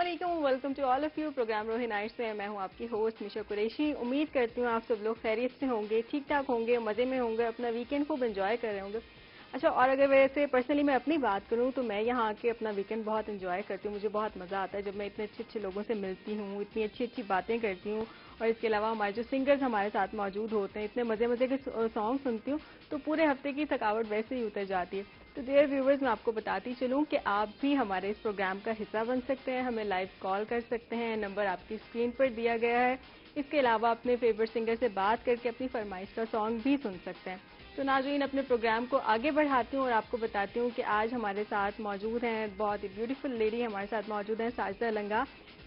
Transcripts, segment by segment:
علیکم، welcome to all of you. Programme Rohi night سے میں ہوں آپ کی ہوسٹ مشا قریشی. امید کرتی ہوں آپ سب لوگ خیریت سے ہوں گے، ٹھیک ٹھاک ہوں گے، مزے میں ہوں گے، اپنا ویکینڈ خوب انجوائے کر رہے ہوں گے. اچھا، اور اگر ویسے پرسنلی میں اپنی بات کروں تو میں یہاں آ کے اپنا ویکینڈ بہت انجوائے کرتی ہوں. مجھے بہت مزہ آتا ہے جب میں اتنے اچھے اچھے لوگوں سے ملتی ہوں، اتنی اچھی اچھی باتیں کرتی ہوں. اور اس کے علاوہ ہمارے جو سنگرز ہمارے ساتھ موجود ہوتے ہیں، اتنے مزے مزے کے سانگ سنتی ہوں تو پورے ہفتے کی تھکاوٹ ویسے ہی اتر جاتی ہے. تو ڈیئر ویورز، میں آپ کو بتاتی چلوں کہ آپ بھی ہمارے اس پروگرام کا حصہ بن سکتے ہیں. ہمیں لائیو کال کر سکتے ہیں، نمبر آپ کی اسکرین پر دیا گیا ہے. اس کے علاوہ اپنے فیورٹ سنگر سے بات کر کے اپنی فرمائش کا سانگ بھی سن سکتے ہیں. تو ناظرین، اپنے پروگرام کو آگے بڑھاتی ہوں اور آپ کو بتاتی ہوں کہ آج ہمارے ساتھ موجود ہیں بہت ہی بیوٹیفل لیڈی ہمارے ساتھ موجود ہیں، ساجدہ لنگا،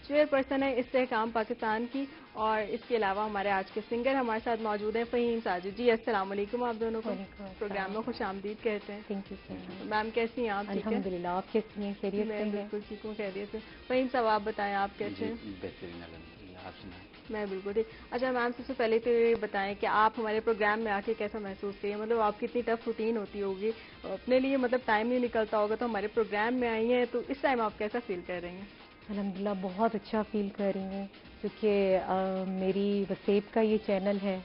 چیئر پرسن ہے استحکام پاکستان کی. اور اس کے علاوہ ہمارے آج کے سنگر ہمارے ساتھ موجود ہیں فہیم ساجد جی. السلام علیکم آپ دونوں کو. پروگرام میں خوش آمدید کہتے ہیں. تھینک یو سو مچ. میم کیسی ہیں آپ؟ ٹھیک ہے الحمدللہ. آپ کیسی ہیں؟ خیریت سے میں ہیں؟ بالکل ٹھیک ہوں، خیریت سے. فہیم صاحب آپ بتائیں آپ کیسے ہیں؟ بہترین الحمدللہ. آپ سنائیں. میں بالکل ٹھیک. اچھا میم، سب سے پہلے تو یہ بتائیں کہ آپ ہمارے پروگرام میں آ کے کیسا محسوس کریے؟ مطلب آپ کی اتنی ٹف روٹین ہوتی ہوگی، اپنے لیے مطلب ٹائم نہیں نکلتا ہوگا، تو ہمارے پروگرام میں آئی ہیں تو اس ٹائم آپ کیسا فیل کر رہی ہیں؟ الحمدللہ بہت اچھا فیل کر رہی ہوں، کیونکہ میری وسیب کا یہ چینل ہے،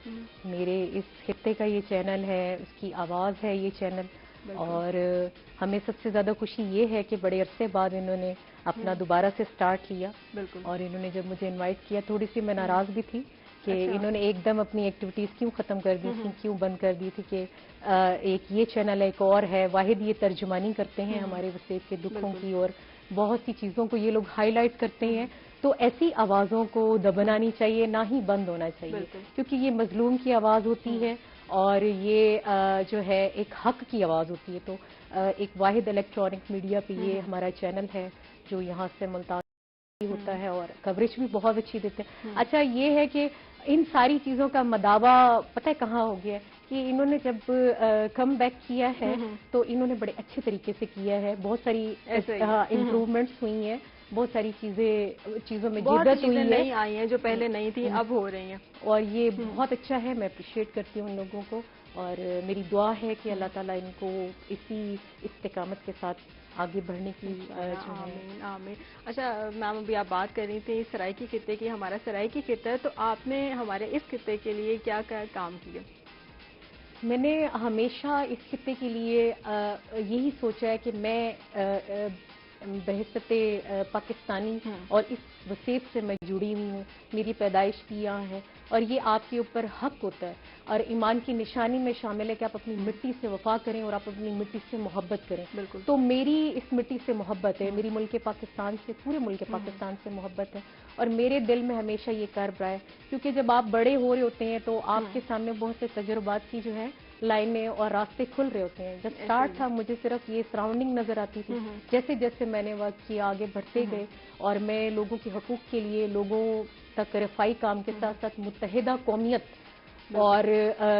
میرے اس خطے کا یہ چینل ہے، اس کی آواز ہے یہ چینل. اور ہمیں سب سے زیادہ خوشی یہ ہے کہ بڑے عرصے بعد انہوں نے اپنا دوبارہ سے سٹارٹ لیا. بالکل. اور انہوں نے جب مجھے انوائٹ کیا، تھوڑی سی میں ناراض بھی تھی کہ انہوں نے ایک دم اپنی ایکٹیویٹیز کیوں ختم کر دی تھی، کیوں بند کر دی تھی. کہ ایک یہ چینل ایک اور ہے، واحد یہ ترجمانی کرتے ہیں ہمارے وسیب کے دکھوں کی، اور بہت سی چیزوں کو یہ لوگ ہائی لائٹ کرتے ہیں. تو ایسی آوازوں کو دبنا نہیں چاہیے، نہ ہی بند ہونا چاہیے، کیونکہ یہ مظلوم کی آواز ہوتی ہے اور یہ جو ہے ایک حق کی آواز ہوتی ہے. تو ایک واحد الیکٹرانک میڈیا پہ یہ ہمارا چینل ہے جو یہاں سے ملتان ہوتا ہے، اور کوریج بھی بہت اچھی دیتے ہیں. اچھا یہ ہے کہ ان ساری چیزوں کا مداوع پتہ ہے کہاں ہو گیا ہے کہ انہوں نے جب کم بیک کیا ہے تو انہوں نے بڑے اچھے طریقے سے کیا ہے. بہت ساری امپروومنٹس ہوئی ہیں، بہت ساری چیزوں میں جدت ہوئی ہے، نئی آئی ہیں جو پہلے نہیں تھی اب ہو رہی ہیں، اور یہ بہت اچھا ہے. میں اپریشیٹ کرتی ہوں ان لوگوں کو، اور میری دعا ہے کہ اللہ تعالیٰ ان کو اسی استقامت کے ساتھ آگے بڑھنے کی جو ہے. آمین آمین. اچھا میم، ابھی آپ بات کر رہی تھی سرائکی خطے کی. ہمارا سرائکی خطہ ہے، تو آپ نے ہمارے اس خطے کے لیے کیا کیا کام کیا؟ میں نے ہمیشہ اس خطے کے لیے یہی سوچا ہے کہ میں بحیثیت پاکستانی اور اس وسیب سے میں جڑی ہوئی ہوں، میری پیدائش بھی یہاں ہے، اور یہ آپ کے اوپر حق ہوتا ہے اور ایمان کی نشانی میں شامل ہے کہ آپ اپنی مٹی سے وفا کریں اور آپ اپنی مٹی سے محبت کریں. بالکل. تو میری اس مٹی سے محبت ہے، میری ملک پاکستان سے، پورے ملک پاکستان سے محبت ہے، اور میرے دل میں ہمیشہ یہ کرب رہا ہے. کیونکہ جب آپ بڑے ہو رہے ہوتے ہیں تو آپ کے سامنے بہت سے تجربات کی جو ہے لائنیں اور راستے کھل رہے ہوتے ہیں. جب سٹارٹ تھا مجھے صرف یہ سراؤنڈنگ نظر آتی تھی. جیسے جیسے میں نے وقت کیا، آگے بڑھتے گئے، اور میں لوگوں کے حقوق کے لیے لوگوں تک رفائی کام کے ساتھ ساتھ متحدہ قومیت اور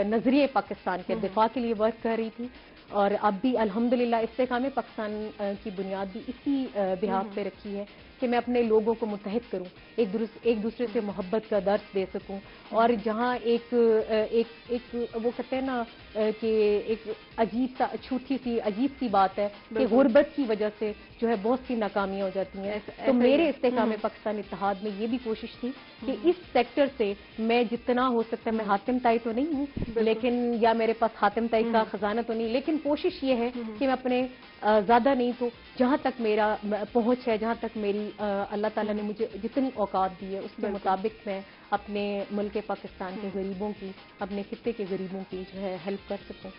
نظریے پاکستان کے دفاع کے لیے ورک کر رہی تھی. اور اب بھی الحمدللہ استحکام پاکستان کی بنیاد بھی اسی بحاف پہ رکھی ہے کہ میں اپنے لوگوں کو متحد کروں، ایک دوسرے سے محبت کا درس دے سکوں. اور جہاں ایک وہ کہتے ہیں نا کہ ایک عجیب سا چھوٹی سی عجیب سی بات ہے کہ غربت کی وجہ سے جو ہے بہت سی ناکامیاں ہو جاتی ہیں. تو میرے استحکام پاکستان اتحاد میں یہ بھی کوشش تھی کہ اس سیکٹر سے میں جتنا ہو سکتا ہے، میں حاتم تائی تو نہیں ہوں لیکن، یا میرے پاس حاتم تائی کا خزانہ تو نہیں، لیکن کوشش یہ ہے کہ میں اپنے زیادہ نہیں تو جہاں تک میرا پہنچ ہے، جہاں تک میری اللہ تعالیٰ نے مجھے جتنی اوقات دی ہے اس کے مطابق میں اپنے ملک پاکستان کے غریبوں کی، اپنے خطے کے غریبوں کی جو ہے ہیلپ کر سکوں.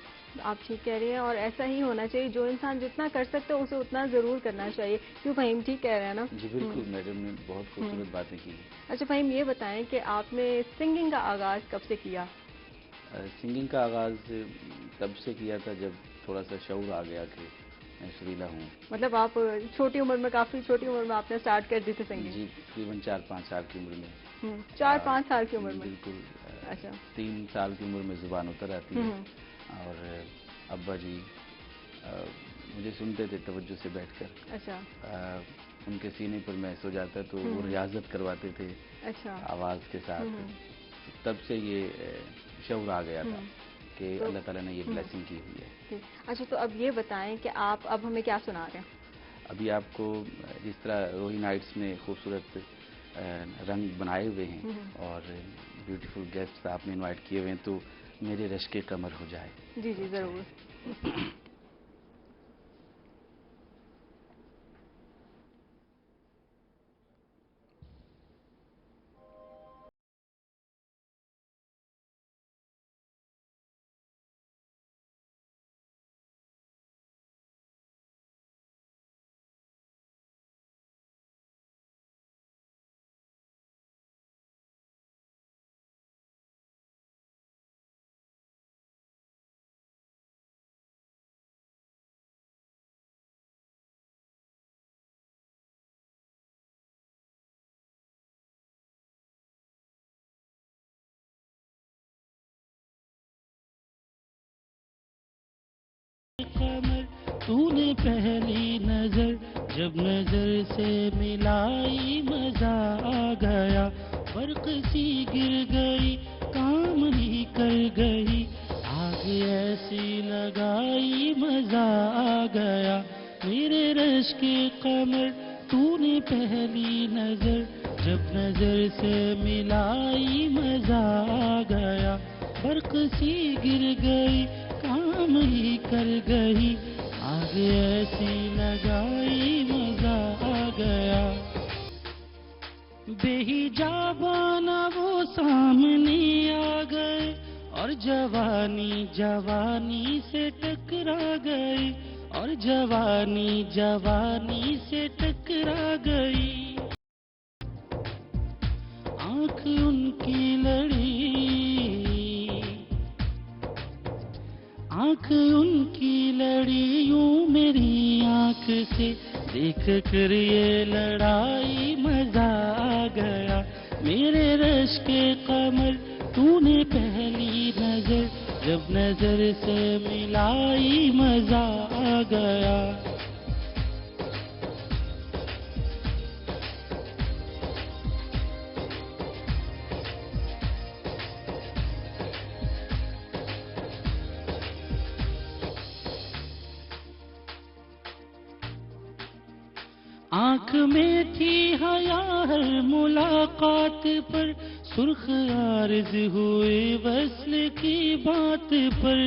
آپ ٹھیک کہہ رہی ہیں، اور ایسا ہی ہونا چاہیے. جو انسان جتنا کر سکتا ہے اسے اتنا ضرور کرنا چاہیے. کیوں فہیم ٹھیک کہہ رہے ہیں نا؟ جی بالکل، میڈم نے بہت خوبصورت باتیں کی. اچھا فہیم، یہ بتائیں کہ آپ نے سنگنگ کا آغاز کب سے کیا؟ سنگنگ کا آغاز تب سے کیا تھا جب تھوڑا سا شعور آ گیا کہ میں سریلا ہوں. مطلب آپ چھوٹی عمر میں، کافی چھوٹی عمر میں آپ نے سٹارٹ کر دی تھی سنگنگ؟ جی تقریباً 4-5 سال کی عمر میں. 4-5 سال کی عمر میں؟ بالکل. اچھا. 3 سال کی عمر میں زبان اتر آتی ہے، اور ابا جی مجھے سنتے تھے توجہ سے بیٹھ کر. اچھا. ان کے سینے پر میں سو جاتا تو وہ ریاضت کرواتے تھے. اچھا. آواز کے ساتھ. تب سے یہ شعور آ گیا تھا کہ اللہ تعالیٰ نے یہ بلیسنگ کی ہوئی ہے. اچھا، تو اب یہ بتائیں کہ آپ اب ہمیں کیا سنا رہے ہیں؟ ابھی آپ کو جس طرح روہی نائٹس میں خوبصورت رنگ بنائے ہوئے ہیں اور بیوٹیفل گیسٹ آپ نے انوائٹ کیے ہوئے ہیں، تو میرے رشک قمر ہو جائے. جی جی ضرور. قمر تو نے پہلی نظر جب نظر سے ملائی مزہ آ گیا، برق سی گر گئی کام ہی کر گئی، آگ ایسی لگائی مزہ آ گیا، میرے رش کے قمر تو نے پہلی نظر جب نظر سے ملائی مزہ آ گیا، برق سی گر گئی کام ہی کر گئی، آگ ایسی لگائی مزہ آ گیا، بے حجابانہ وہ سامنے آ گئے اور جوانی جوانی سے ٹکرا گئی، اور جوانی جوانی سے ٹکرا گئی، آنکھ ان کی لڑی، آنکھ ان کی لڑی یوں میری آنکھ سے، دیکھ کر یہ لڑائی مزہ آ گیا، میرے رش کے قمر تو نے پہلی نظر جب نظر سے ملائی مزہ آ گیا، آنکھ میں تھی حیا ہر ملاقات پر، سرخ عارض ہوئے وصل کی بات پر،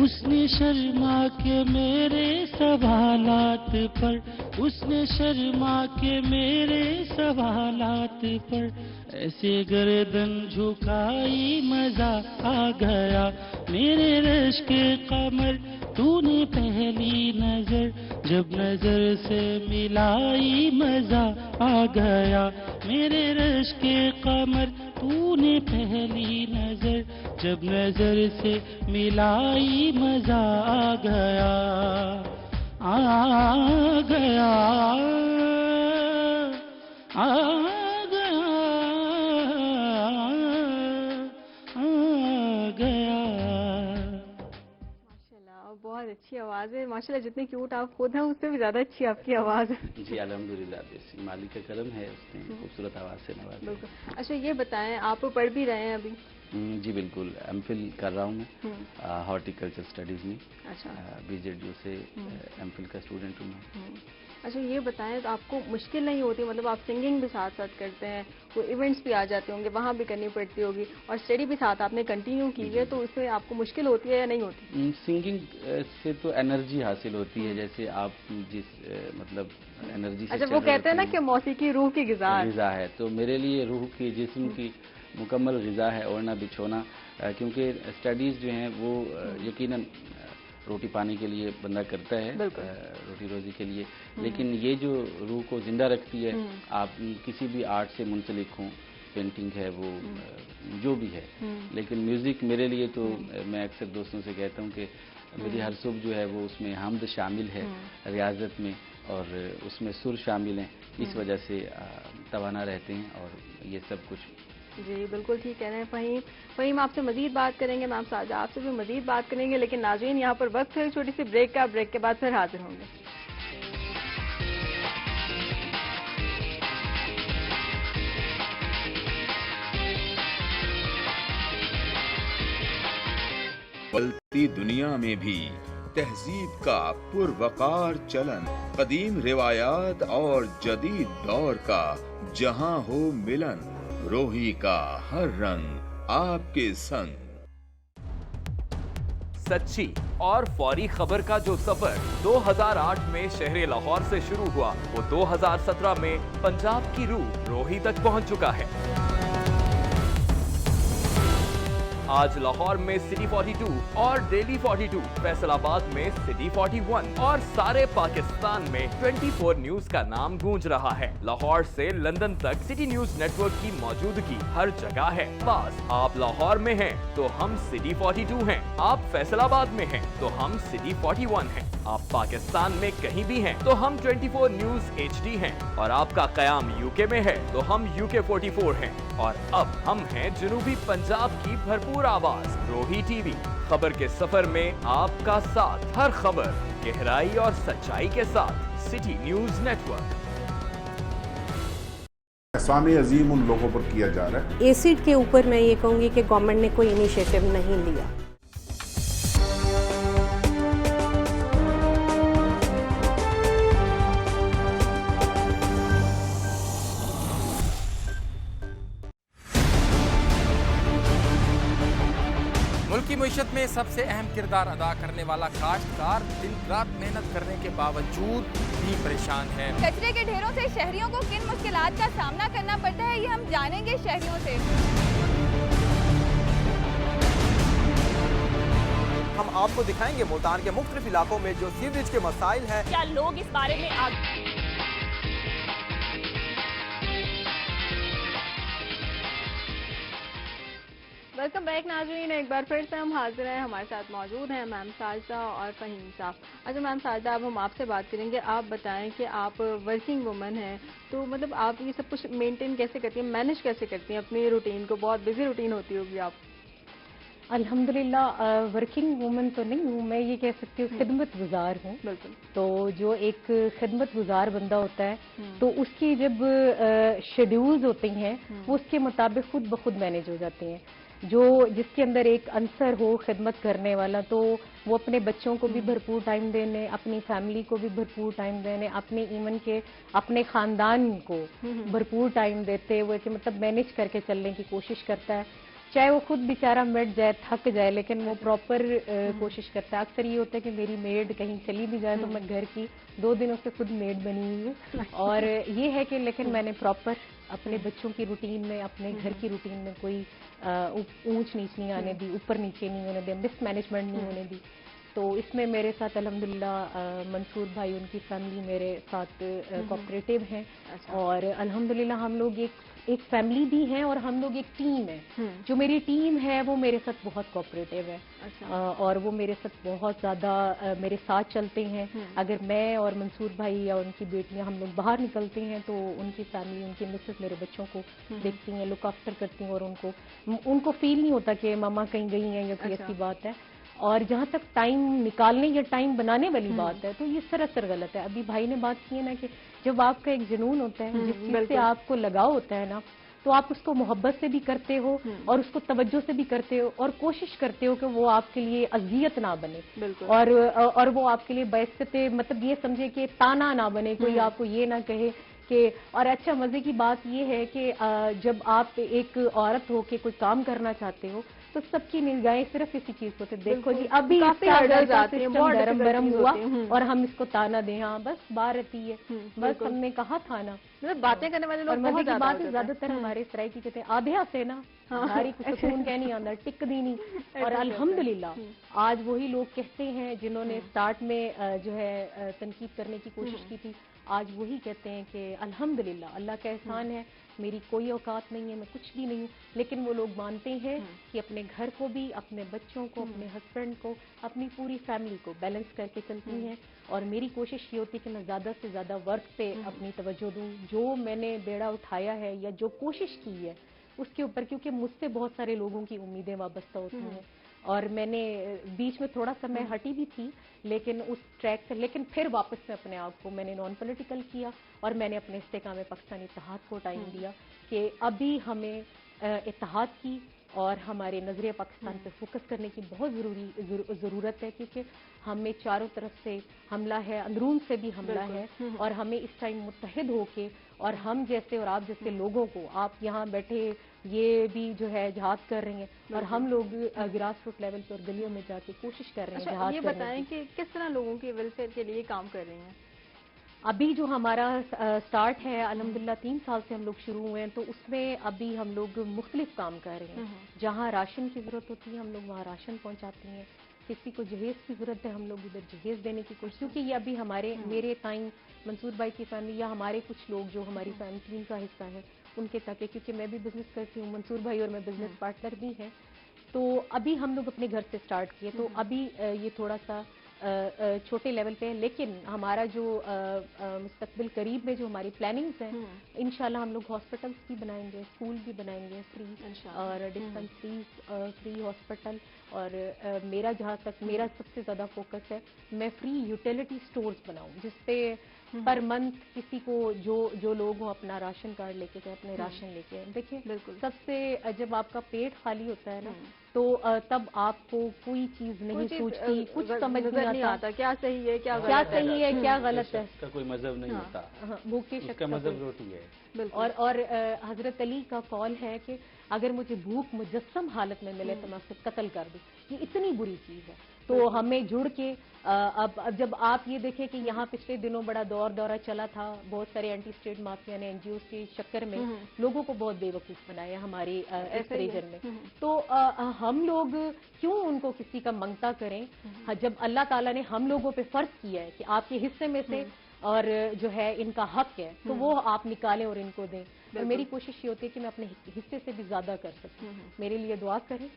اس نے شرما کے میرے سوالات پر، اس نے شرما کے میرے سوالات پر، ایسے گردن جھکائی مزہ آ گیا، میرے رش کے قمر تو نے پہلی نظر جب نظر سے ملائی مزہ آ گیا، میرے رش کے قمر تو نے پہلی نظر جب نظر سے ملائی مزہ آ گیا، آ گیا، آ گیا، آ گیا. ماشاءاللہ بہت اچھی آواز ہے ماشاءاللہ، جتنی کیوٹ آپ خود ہیں اس سے بھی زیادہ اچھی آپ کی آواز ہے. جی الحمدللہ، مالک کا کرم ہے، اس نے خوبصورت آواز سے نوازا. بالکل. اچھا یہ بتائیں آپ پڑھ بھی رہے ہیں ابھی؟ جی بالکل، ایم فل کر رہا ہوں میں ہارٹیکلچر اسٹڈیز میں. اچھا BZU سے ایم فل کا اسٹوڈنٹ ہوں میں. اچھا یہ بتائیں آپ کو مشکل نہیں ہوتی، مطلب آپ سنگنگ بھی ساتھ ساتھ کرتے ہیں، وہ ایونٹس بھی آ جاتے ہوں گے وہاں بھی کرنی پڑتی ہوگی، اور اسٹڈی بھی ساتھ آپ نے کنٹینیو کی ہے، تو اس سے آپ کو مشکل ہوتی ہے یا نہیں ہوتی؟ سنگنگ سے تو انرجی حاصل ہوتی ہے، جیسے آپ جس مطلب انرجی سے. اچھا وہ کہتے ہیں نا کہ موسیقی روح کی غذا ہے، تو میرے لیے روح کی جسم کی مکمل غذا ہے اوڑھنا بچھونا، کیونکہ اسٹڈیز جو ہیں وہ یقیناً روٹی پانی کے لیے بندہ کرتا ہے، روٹی روزی کے لیے، لیکن یہ جو روح کو زندہ رکھتی ہے، آپ کسی بھی آرٹ سے منسلک ہوں، پینٹنگ ہے وہ جو بھی ہے، لیکن میوزک میرے لیے تو میں اکثر دوستوں سے کہتا ہوں کہ میری ہر صبح جو ہے وہ اس میں حمد شامل ہے ریاضت میں، اور اس میں سر شامل ہیں، اس وجہ سے توانا رہتے ہیں اور یہ سب کچھ. جی بالکل ٹھیک کہہ رہے ہیں فہیم آپ سے مزید بات کریں گے، میم ساجدہ آپ سے بھی مزید بات کریں گے، لیکن ناظرین یہاں پر وقت ہے چھوٹی سی بریک کا، بریک کے بعد پھر حاضر ہوں گے. بدلتی دنیا میں بھی तहजीब का पुरवकार चलन, कदीम रिवायात और जदीद दौर का जहां हो मिलन, रोही का हर रंग आपके संग। सच्ची और फौरी खबर का जो सफर 2008 में शहर लाहौर से शुरू हुआ, वो 2017 में पंजाब की रूह रोही तक पहुंच चुका है। आज लाहौर में सिटी 42 और डेली 42, फैसलाबाद में सिटी 41 और सारे पाकिस्तान में 24 न्यूज का नाम गूंज रहा है। लाहौर से लंदन तक सिटी न्यूज नेटवर्क की मौजूदगी हर जगह है। पास आप लाहौर में हैं तो हम सिटी 42 हैं, आप फैसलाबाद में हैं तो हम सिटी 41 हैं, आप पाकिस्तान में कहीं भी हैं तो हम 24 न्यूज HD हैं, और आपका कयाम यूके में है तो हम UK 44 हैं, और अब हम हैं जनूबी पंजाब की भरपूर आवाज रोही टीवी। खबर के सफर में आपका साथ, हर खबर गहराई और सच्चाई के साथ। City news network. एहसान अजीम उन लोगों पर किया जा रहा है। एसिड के ऊपर मैं ये कहूँगी कि गवर्नमेंट ने कोई इनिशिएटिव नहीं लिया। मुल्क की मईशत में सबसे अहम किरदार अदा करने वाला काश्तकार दिन रात मेहनत करने के बावजूद भी परेशान है। कचरे के ढेरों से शहरियों को किन मुश्किलात का सामना करना पड़ता है, ये हम जानेंगे शहरियों से। हम आपको दिखाएंगे मुल्तान के मुख्तलिफ इलाकों में जो सीवरेज के मसाइल हैं। क्या लोग इस बारे में वेलकम बैक नाज़रीन, एक बार फिर से हम हाजिर हैं। हमारे साथ मौजूद हैं मैम साजिदा और फ़हीम साहब। अच्छा मैम साजिदा, अब हम आपसे बात करेंगे। आप बताएं कि आप वर्किंग वुमन हैं, तो मतलब आप ये सब कुछ मेंटेन कैसे करती हैं, मैनेज कैसे करती हैं अपनी रूटीन को? बहुत बिजी रूटीन होती होगी आप। अल्हम्दुलिल्लाह वर्किंग वुमन तो नहीं हूँ मैं, ये कह सकती हूँ खिदमत गुजार हूँ। बिल्कुल। तो जो एक खिदमत गुजार बंदा होता है तो उसकी जब शेड्यूल्स होते हैं वो उसके मुताबिक खुद ब खुद मैनेज हो जाते हैं। जो जिसके अंदर एक अंसर हो खिदमत करने वाला, तो वो अपने बच्चों को भी भरपूर टाइम देने, अपनी फैमिली को भी भरपूर टाइम देने, अपने इवन के अपने खानदान को भरपूर टाइम देते हुए कि मतलब मैनेज करके चलने की कोशिश करता है। चाहे वो खुद बेचारा मिट जाए, थक जाए, लेकिन वो प्रॉपर कोशिश करता है। अक्सर ये होता है कि मेरी मेड कहीं चली भी जाए तो मैं घर की 2 दिनों से खुद मेड बनी हुई हूँ, और ये है कि लेकिन मैंने प्रॉपर अपने बच्चों की रूटीन में, अपने घर की रूटीन में कोई ऊंच नीच नहीं आने दी, ऊपर नीचे नहीं होने दी, मिसमैनेजमेंट नहीं होने दी। तो इसमें मेरे साथ अल्हम्दुलिल्लाह मंसूर भाई, उनकी फैमिली मेरे साथ कोऑपरेटिव हैं। और अल्हम्दुलिल्लाह हम लोग एक फैमिली भी हैं और हम लोग एक टीम है। जो मेरी टीम है वो मेरे साथ बहुत कोऑपरेटिव है। और वो मेरे साथ बहुत ज़्यादा मेरे साथ चलते हैं। अगर मैं और मंसूर भाई या उनकी बेटियां हम लोग बाहर निकलते हैं तो उनकी फैमिली, उनकी मिसेस मेरे बच्चों को देखती हैं, लुक आफ्टर करती हैं, और उनको फील नहीं होता कि मामा कहीं गई हैं या कोई ऐसी बात है। और जहाँ तक टाइम निकालने या टाइम बनाने वाली बात है तो ये सरासर गलत है। अभी भाई ने बात की है ना कि जब आपका एक जुनून होता है, जिस चीज से आपको लगाव होता है ना, तो आप उसको मोहब्बत से भी करते हो और उसको तवज्जो से भी करते हो और कोशिश करते हो कि वो आपके लिए अजियत ना बने, और वो आपके लिए बहसते मतलब ये समझे कि ताना ना बने, कोई आपको ये ना कहे कि। और अच्छा मजे की बात ये है कि जब आप एक औरत हो के कोई काम करना चाहते हो तो सबकी निगाहें सिर्फ इसी चीज को, देखो जी अभी गरम हुआ और हम इसको ताना दें, हाँ बस बात रहती है, बस हमने कहा था ना। मतलब बातें करने वाले लोग बहुत ज्यादातर हमारे सराय की कहते हैं आधे से ना हमारी सुकून कह नहीं आंदा, टिक दी नहीं। और अल्हम्दुलिल्लाह आज वही लोग कहते हैं जिन्होंने स्टार्ट में जो है तनकीद करने की कोशिश की थी, आज वही कहते हैं कि अल्हम्दुलिल्लाह अल्लाह का एहसान है, मेरी कोई औकात नहीं है, मैं कुछ भी नहीं हूँ, लेकिन वो लोग मानते हैं कि अपने घर को भी, अपने बच्चों को, अपने हस्बैंड को, अपनी पूरी फैमिली को बैलेंस करके चलती हैं। और मेरी कोशिश ये होती है कि मैं ज़्यादा से ज़्यादा वर्क पे अपनी तवज्जो दूँ, जो मैंने बेड़ा उठाया है या जो कोशिश की है उसके ऊपर, क्योंकि मुझसे बहुत सारे लोगों की उम्मीदें वाबस्ता होती हैं। और मैंने बीच में थोड़ा सा मैं हटी भी थी लेकिन उस ट्रैक से, लेकिन फिर वापस से अपने आप को मैंने नॉन पॉलिटिकल किया और मैंने अपने इस्तेकाम पाकिस्तानी इत्तेहाद को टाइम दिया कि अभी हमें इत्तेहाद की اور ہمارے نظریہ پاکستان پہ فوکس کرنے کی بہت ضرورت ہے، کیونکہ ہمیں چاروں طرف سے حملہ ہے، اندرون سے بھی حملہ ہے، اور ہمیں اس ٹائم متحد ہو کے اور ہم جیسے اور آپ جیسے لوگوں کو، آپ یہاں بیٹھے یہ بھی جو ہے جہاد کر رہے ہیں، اور ہم لوگ گراس روٹ لیول پہ اور گلیوں میں جا کے کوشش کر رہے ہیں جہاد یہ کرنے بتائیں کی۔ کہ کس طرح لوگوں کے ویلفیئر کے لیے کام کر رہی ہیں؟ ابھی جو ہمارا سٹارٹ ہے الحمدللہ 3 سال سے ہم لوگ شروع ہوئے ہیں، تو اس میں ابھی ہم لوگ مختلف کام کر رہے ہیں۔ جہاں راشن کی ضرورت ہوتی ہے ہم لوگ وہاں راشن پہنچاتے ہیں، کسی کو جہیز کی ضرورت ہے ہم لوگ ادھر جہیز دینے کی کوشش، کیونکہ یہ ابھی میرے تائیں منصور بھائی کی فیملی یا ہمارے کچھ لوگ جو ہماری فیملی ٹیم کا حصہ ہے ان کے تک ہے، کیونکہ میں بھی بزنس کرتی ہوں، منصور بھائی اور میں بزنس پارٹنر بھی ہیں، تو ابھی ہم لوگ اپنے گھر سے سٹارٹ کیے، تو ابھی یہ تھوڑا سا چھوٹے لیول پہ ہے، لیکن ہمارا جو مستقبل قریب میں جو ہماری پلاننگز ہیں، انشاءاللہ ہم لوگ ہاسپٹلس بھی بنائیں گے، اسکول بھی بنائیں گے فری، اور ڈسپنسریز فری ہاسپٹل، اور میرا جہاں تک میرا سب سے زیادہ فوکس ہے میں فری یوٹیلیٹی سٹورز بناؤں، جس پہ پر منتھ کسی کو جو لوگ ہوں اپنا راشن کارڈ لے کے اپنے راشن لے کے، دیکھیں سب سے جب آپ کا پیٹ خالی ہوتا ہے نا تو تب آپ کو کوئی چیز نہیں سوچتی، کچھ سمجھ نہیں آتا کیا صحیح ہے کیا صحیح ہے کیا غلط ہے، اس کا کوئی مذہب نہیں ہوتا، بھوکے اس کا مذہب روٹی ہے۔ اور حضرت علی کا قول ہے کہ اگر مجھے بھوک مجسم حالت میں ملے تو میں اسے قتل کر دوں، یہ اتنی بری چیز ہے۔ تو ہمیں جڑ کے اب جب آپ یہ دیکھیں کہ یہاں پچھلے دنوں بڑا دورہ چلا تھا، بہت سارے اینٹی اسٹیٹ مافیا نے این جی اوز کے چکر میں لوگوں کو بہت بے وقوف بنایا ہمارے اس ریجن میں، تو ہم لوگ کیوں ان کو کسی کا منگتا کریں، جب اللہ تعالیٰ نے ہم لوگوں پہ فرض کیا ہے کہ آپ کے حصے میں سے اور جو ہے ان کا حق ہے تو وہ آپ نکالیں اور ان کو دیں، اور میری کوشش یہ ہوتی ہے کہ میں اپنے حصے سے بھی زیادہ کر سکوں، میرے لیے دعا کریں،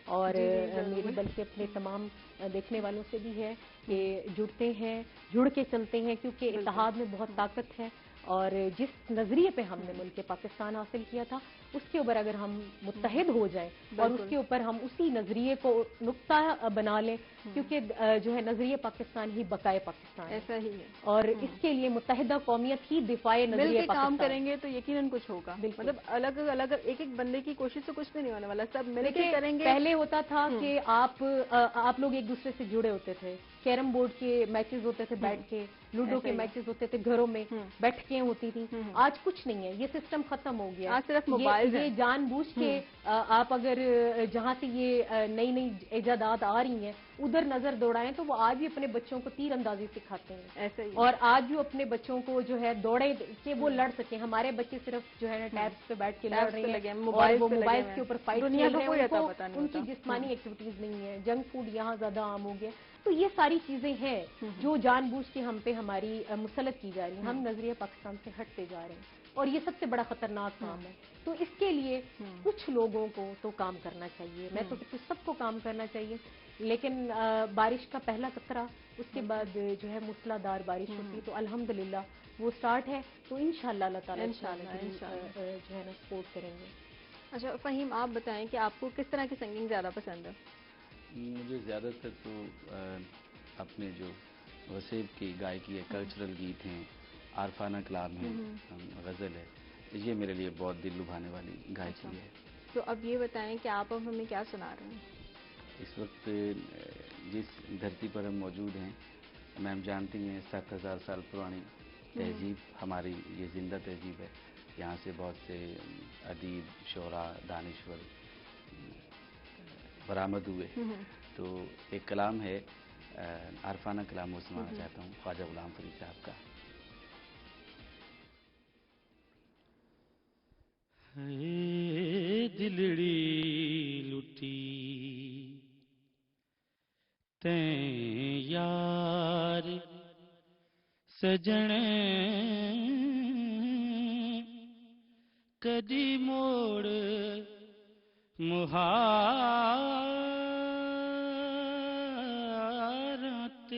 اور میری بلکہ اپنے تمام دیکھنے والوں سے بھی ہے کہ جڑ کے چلتے ہیں، کیونکہ اتحاد میں بہت طاقت ہے، اور جس نظریے پہ ہم نے ملک پاکستان حاصل کیا تھا اس کے اوپر اگر ہم متحد ہو جائیں اور اس کے اوپر ہم اسی نظریے کو نقطہ بنا لیں، کیونکہ جو ہے نظریہ پاکستان ہی بقائے پاکستان ایسا ہی ہے، اور اس کے لیے متحدہ قومیت ہی دفاع نظریہ مل کے پاکستان کام کریں گے تو یقیناً کچھ ہوگا، مطلب الگ ایک بندے کی کوشش سے کچھ بھی نہیں ہونے والا، سب مل کے کریں گے۔ پہلے ہوتا تھا کہ آپ لوگ ایک دوسرے سے جڑے ہوتے تھے، کیرم بورڈ کے میچز ہوتے تھے بیٹھ کے، لوڈو کے میچز ہوتے تھے گھروں میں، بیٹھکیں ہوتی تھی، آج کچھ نہیں ہے، یہ سسٹم ختم ہو گیا، آج صرف موبائل یہ جان بوجھ کے آپ اگر جہاں سے یہ نئی ایجادات آ رہی ہیں ادھر نظر دوڑائیں تو وہ آج بھی اپنے بچوں کو تیر اندازی سکھاتے ہیں، ایسا ہی، اور آج بھی اپنے بچوں کو جو ہے دوڑے کہ وہ لڑ سکیں، ہمارے بچے صرف جو ہے نا ٹیبس پہ بیٹھ کے لڑ رہے ہیں، اور وہ موبائل کے اوپر فائٹ کر رہے ہیں، ان کی جسمانی ایکٹیویٹیز نہیں ہے، جنک فوڈ یہاں زیادہ عام ہو گیا، تو یہ ساری چیزیں ہیں جو جان بوجھ کے ہم پہ ہماری مسلط کی جا رہی ہیں، ہم نظریہ پاکستان سے ہٹتے جا رہے ہیں، اور یہ سب سے بڑا خطرناک کام ہے، تو اس کے لیے کچھ لوگوں کو تو کام کرنا چاہیے، میں تو کہتی ہوں سب کو کام کرنا چاہیے، لیکن بارش کا پہلا قطرہ اس کے بعد جو ہے موسلا دھار بارش ہوتی، تو الحمدللہ وہ سٹارٹ ہے، تو انشاءاللہ اللہ تعالیٰ جو ہے نا سپورٹ کریں گے۔ اچھا فہیم، آپ بتائیں کہ آپ کو کس طرح کی سنگنگ زیادہ پسند ہے؟ مجھے زیادہ تر تو اپنے جو وسیب کی گائیکی ہے، کلچرل گیت ہیں، عارفانہ کلام ہے، غزل ہے، یہ میرے لیے بہت دل لبھانے والی گائیکی ہے۔ تو اب یہ بتائیں کہ آپ اب ہمیں کیا سنا رہے ہیں؟ اس وقت جس دھرتی پر ہم موجود ہیں، میم جانتی ہیں 7000 سال پرانی تہذیب ہماری یہ زندہ تہذیب ہے، یہاں سے بہت سے ادیب، شعراء، دانشور برآمد ہوئے، تو ایک کلام ہے عارفانہ کلام وہ سنانا چاہتا ہوں خواجہ غلام فرید صاحب کا۔ دلڑی لٹی تیں یار سجن کدی موڑ مہارات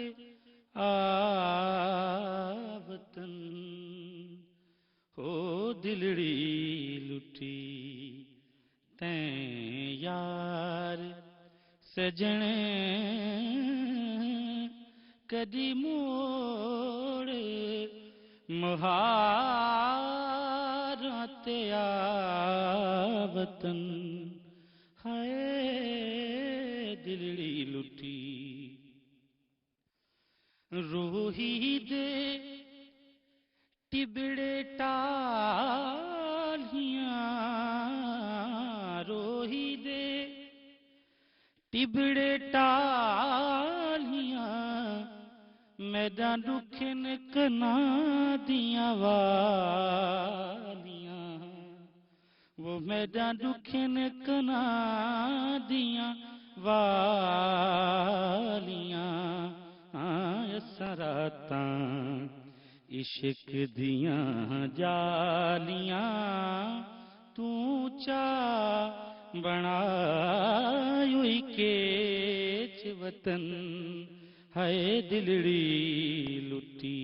آوطن ہو دلڑی لٹی تیں یار سجن کدی موڑ مہارات آوطن روہی دے ٹبڑے ٹالیاں روہی دے ٹبڑے ٹالیاں میدان رکھن کنا دیاں والیاں وہ میدان رکھن کنا دیاں والیاں سراتاں عشق دیاں جالیاں تو چا بنائی کیچ وطن ہے دلڑی لٹی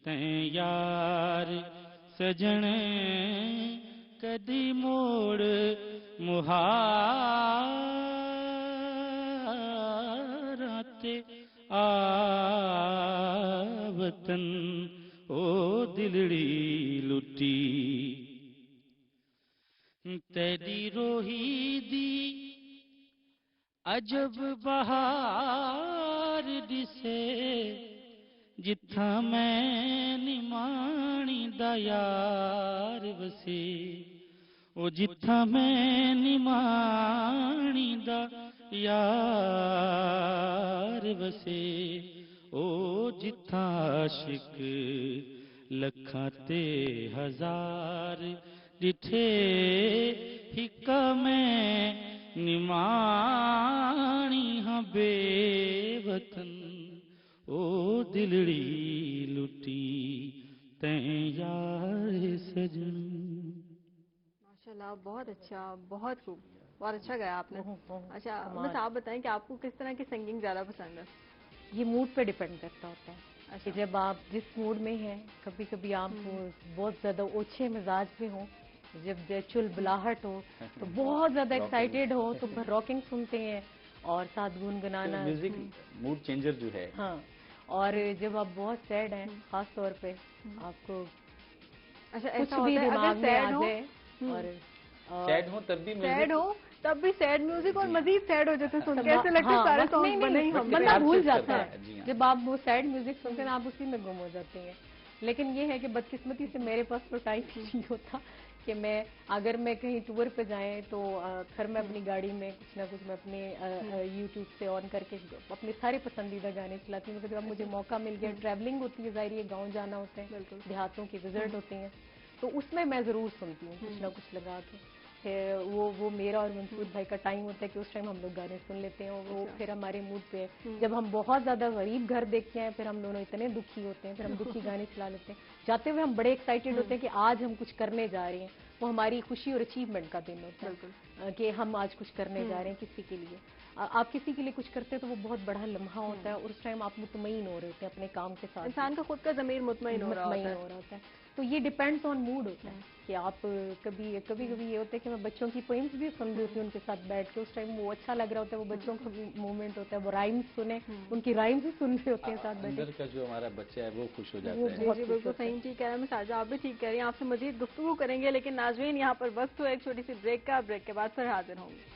تیں یار سجن کدی موڑ مہاراتے آ وطن او دلڑی لٹی تیری روہی دی عجب بہار دسے جتھا میں نمانی دا یار وسے او جتھا میں نمانی دا یار وسے او جتھا عاشق لکھاں تے ہزار ڈٹھے ہکا میں نمانی ہاں بے وطن او دلڑی لٹی تیں یار سجن. ماشاءاللہ بہت اچھا, بہت خوب, بہت اچھا گایا آپ نے. اچھا بس آپ بتائیں کہ آپ کو کس طرح کی سنگنگ زیادہ پسند ہے؟ یہ موڈ پہ ڈیپینڈ کرتا ہوتا ہے کہ جب آپ جس موڈ میں ہیں. کبھی کبھی آپ بہت زیادہ اوچھے مزاج میں ہوں, جب چل بلاہٹ ہو تو بہت زیادہ ایکسائٹیڈ ہو تو پھر راکنگ سنتے ہیں اور ساتھ گنگنانا. میوزک موڈ چینجر جو ہے. ہاں, اور جب آپ بہت سیڈ ہیں خاص طور پہ آپ کو کچھ بھی دماغ میں آ جائے اور سیڈ ہو تب بھی سیڈ میوزک اور مزید سیڈ ہو جاتے سن کے, ایسے لگتا ہے سارے سانگ بنے ہی ہم. بندہ بھول جاتا ہے جب آپ وہ سیڈ میوزک سنتے ہیں, آپ اسی میں گم ہو جاتے ہیں. لیکن یہ ہے کہ بدقسمتی سے میرے پاس تو ٹائم نہیں ہوتا کہ میں اگر میں کہیں ٹور پہ جائیں تو پھر میں اپنی گاڑی میں کچھ نہ کچھ میں اپنے یوٹیوب سے آن کر کے اپنے سارے پسندیدہ گانے چلاتی ہوں. کبھی اب مجھے موقع مل گیا, ٹریولنگ ہوتی ہے, ظاہر یہ گاؤں جانا ہوتا ہے, دیہاتوں کی وزٹ ہوتے ہیں, تو اس میں ضرور سنتی ہوں کچھ نہ کچھ لگا کے. وہ میرا اور منصور بھائی کا ٹائم ہوتا ہے کہ اس ٹائم ہم لوگ گانے سن لیتے ہیں, وہ پھر ہمارے موڈ پہ. جب ہم بہت زیادہ غریب گھر دیکھتے ہیں پھر ہم دونوں اتنے دکھی ہوتے ہیں, پھر ہم دکھی گانے چلا لیتے ہیں. جاتے ہوئے ہم بڑے ایکسائٹیڈ ہوتے ہیں کہ آج ہم کچھ کرنے جا رہے ہیں, وہ ہماری خوشی اور اچیومنٹ کا دن ہوتا ہے کہ ہم آج کچھ کرنے جا رہے ہیں کسی کے لیے. آپ کسی کے لیے کچھ کرتے ہیں تو وہ بہت بڑا لمحہ ہوتا ہے, اور اس ٹائم آپ مطمئن ہو رہے ہوتے ہیں اپنے کام کے ساتھ, انسان کا خود کا ضمیر مطمئن ہو رہا ہوتا ہے. تو یہ ڈیپینڈس آن موڈ ہوتا ہے کہ آپ کبھی یہ ہوتا ہے کہ میں بچوں کی پوئمس بھی سن رہی ہوتی ہوں ان کے ساتھ بیٹھ کے, اس ٹائم وہ اچھا لگ رہا ہوتا ہے, وہ بچوں کا مومنٹ ہوتا ہے, وہ رائمس سنیں, ان کی رائمس بھی سن رہے ہوتے ہیں ساتھ بیٹھے. اندر کا جو ہمارا بچہ ہے وہ خوش ہو جاتا ہے. جی بالکل صحیح ٹھیک کہہ رہے ہیں مساجہ, آپ بھی ٹھیک کہہ رہی ہیں. آپ سے مزید گفتگو کریں گے, لیکن ناظرین یہاں پر وقت ہو ایک چھوٹی سی بریک کا, بریک کے بعد پھر حاضر ہوں گے.